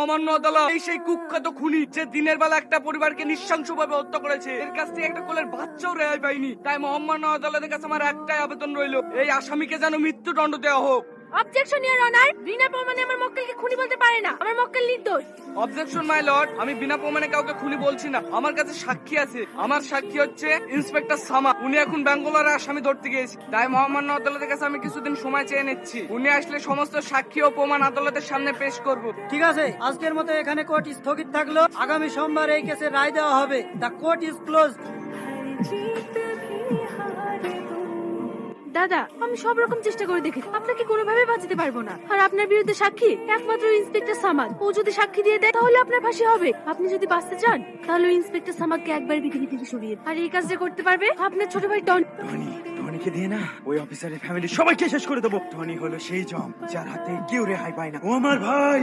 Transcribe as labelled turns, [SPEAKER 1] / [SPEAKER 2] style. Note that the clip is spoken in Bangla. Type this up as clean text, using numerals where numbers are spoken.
[SPEAKER 1] মহামান্য আদালত, এই সেই কুখ্যাত খুনি যে দিনের বেলা একটা পরিবারকে নৃশংসভাবে হত্যা করেছে, এর কাছ থেকে একটা কোলের বাচ্চাও রেহাই পায়নি। তাই মহামান্য আদালতের কাছে আমার একটাই আবেদন রইল, এই আসামিকে যেন মৃত্যুদণ্ড দেওয়া হোক।
[SPEAKER 2] অবজেকশন ইওর অনার, বিনা প্রমাণে আমার মক্কেলকে খুনি বলতে পারে না। আমার মক্কেল নির্দোষ।
[SPEAKER 1] অবজেকশন মাই লর্ড, আমি বিনা প্রমাণে কাউকে খুনি বলছি না। আমার কাছে সাক্ষী আছে। আমার সাক্ষী হচ্ছে ইন্সপেক্টর সামা। উনি এখন ব্যাঙ্গালোরে আসামি ধরতে গিয়েছে। তাই মহামান্য আদালতের কাছে আমি কিছুদিন সময় চেয়ে নিচ্ছি। উনি আসলে সমস্ত সাক্ষী ও প্রমাণ আদালতের সামনে পেশ করব।
[SPEAKER 3] ঠিক আছে, আজকের মতো এখানে কোর্ট স্থগিত থাকলো। আগামী সোমবার এই কেসে রায় দেওয়া হবে। The court is close.
[SPEAKER 2] দাদা, আমি সব রকম চেষ্টা করে দেখেছি, আপনাকে কোনোভাবে বাঁচাতে পারবো না। আর আপনার বিরুদ্ধে সাক্ষী একমাত্র ইন্সপেক্টর সামাদ। ও যদি সাক্ষী দিয়ে দেয় তাহলে আপনার ফাঁসি হবে। আপনি যদি বাঁচতে চান তাহলে ইন্সপেক্টর সামাদকে একবার পৃথিবী থেকে সরিয়ে দিন। আর এই কাজটা করতে পারবে আপনার ছোট ভাই টনি।
[SPEAKER 4] টনিকে দিয়ে না ওই অফিসারের ফ্যামিলি সবাইকে শেষ করে দেবো। টনি হলো সেই জম যার হাতে কেউ রেহাই পায় না। ও আমার ভাই।